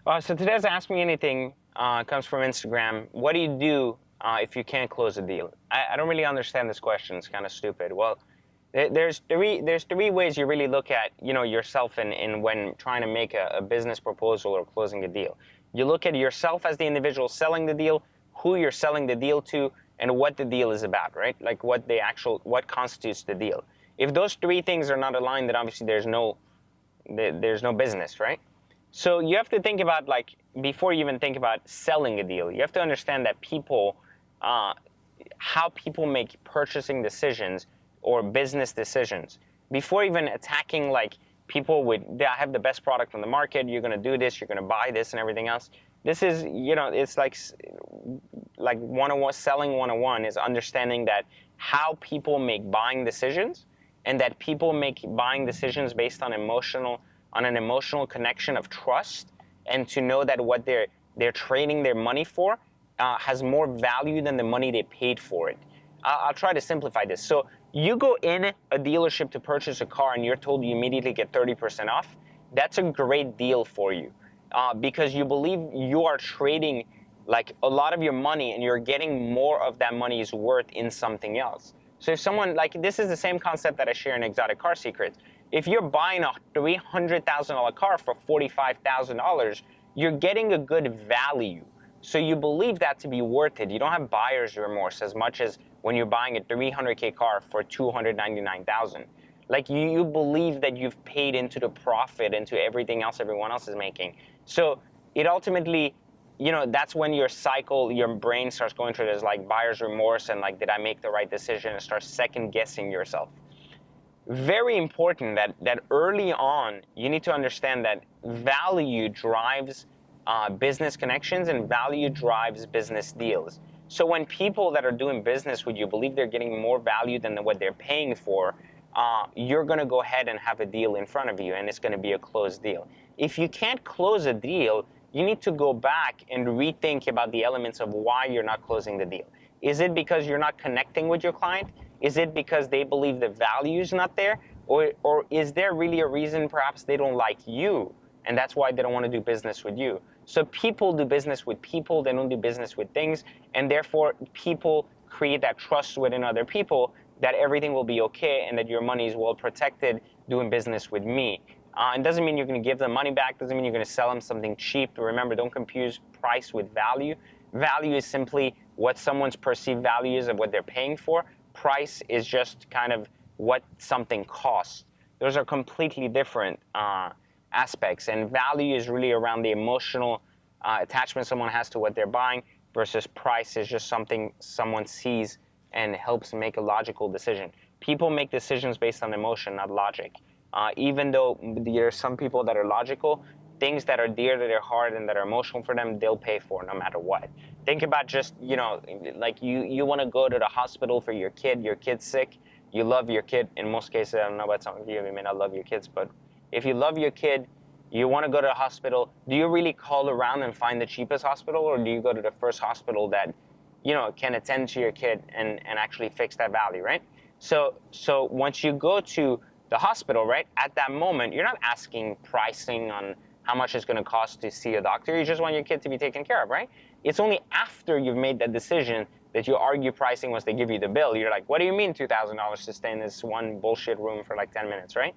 So today's Ask Me Anything comes from Instagram. What do you do if you can't close a deal? I don't really understand this question. It's kind of stupid. Well, there's three ways you really look at yourself in when trying to make a business proposal or closing a deal. You look at yourself as the individual selling the deal, who you're selling the deal to, and what the deal is about, right? Like what constitutes the deal. If those three things are not aligned, then obviously there's no business, right? So you have to think about, like, before you even think about selling a deal, you have to understand that uh, how people make purchasing decisions or business decisions. Before even attacking, like, people with, I have the best product on the market, you're going to do this, you're going to buy this and everything else. This is, it's like 101, selling 101 is understanding that how people make buying decisions, and that people make buying decisions based on an emotional connection of trust, and to know that what they're trading their money for has more value than the money they paid for it. I'll try to simplify this. So you go in a dealership to purchase a car and you're told you immediately get 30% off. That's a great deal for you because you believe you are trading like a lot of your money, and you're getting more of that money's worth in something else. So if someone, like, this is the same concept that I share in Exotic Car Secrets. If you're buying a $300,000 car for $45,000, you're getting a good value. So you believe that to be worth it. You don't have buyer's remorse as much as when you're buying a 300K car for 299,000. Like, you believe that you've paid into the profit, into everything else everyone else is making. So it ultimately, that's when your brain starts going through this, like, buyer's remorse, and, like, did I make the right decision, and start second guessing yourself. Very important that early on you need to understand that value drives business connections, and value drives business deals. So when people that are doing business with you believe they're getting more value than what they're paying for, you're going to go ahead and have a deal in front of you, and it's going to be a closed deal. If you can't close a deal, you need to go back and rethink about the elements of why you're not closing the deal. Is it because you're not connecting with your client? Is it because they believe the value is not there? Or is there really a reason perhaps they don't like you, and that's why they don't want to do business with you? So people do business with people, they don't do business with things, and therefore people create that trust within other people that everything will be okay and that your money is well protected doing business with me. It doesn't mean you're going to give them money back, doesn't mean you're going to sell them something cheap. Remember, don't confuse price with value. Value is simply what someone's perceived value is of what they're paying for. Price is just kind of what something costs. Those are completely different aspects, and value is really around the emotional attachment someone has to what they're buying, versus price is just something someone sees and helps make a logical decision. People make decisions based on emotion, not logic. Even though there are some people that are logical, things that are dear to their heart and that are emotional for them, they'll pay for no matter what. Think about just, like, you want to go to the hospital for your kid's sick, you love your kid. In most cases, I don't know about some of you may not love your kids, but if you love your kid, you want to go to the hospital, do you really call around and find the cheapest hospital, or do you go to the first hospital that, can attend to your kid and actually fix that value, right? So once you go to the hospital, right, at that moment, you're not asking pricing on how much it's going to cost to see a doctor. You just want your kid to be taken care of, right? It's only after you've made that decision that you argue pricing once they give you the bill. You're like, what do you mean $2,000 to stay in this one bullshit room for like 10 minutes, right?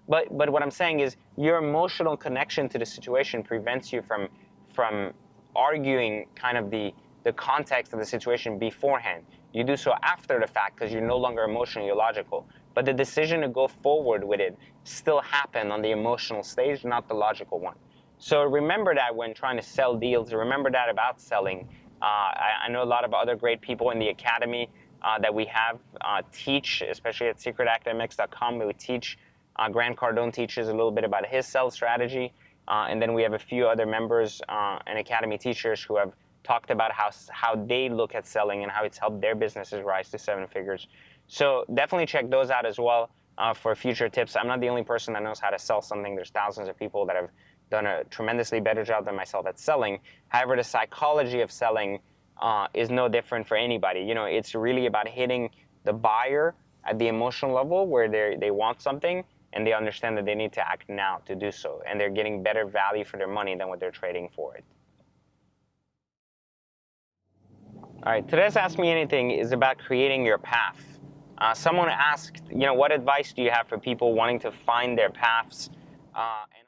But what I'm saying is your emotional connection to the situation prevents you from arguing kind of the context of the situation beforehand. You do so after the fact because you're no longer emotional, you're logical. But the decision to go forward with it still happened on the emotional stage, not the logical one. So remember that when trying to sell deals. Remember that about selling. I know a lot of other great people in the academy that we have teach, especially at secretacademics.com. We teach. Grant Cardone teaches a little bit about his sales strategy. And then we have a few other members and academy teachers who have talked about how they look at selling and how it's helped their businesses rise to 7 figures. So definitely check those out as well for future tips. I'm not the only person that knows how to sell something. There's thousands of people that have done a tremendously better job than myself at selling. However, the psychology of selling is no different for anybody. It's really about hitting the buyer at the emotional level where they want something, and they understand that they need to act now to do so, and they're getting better value for their money than what they're trading for it. All right, today's Ask Me Anything is about creating your path. Someone asked, what advice do you have for people wanting to find their paths? And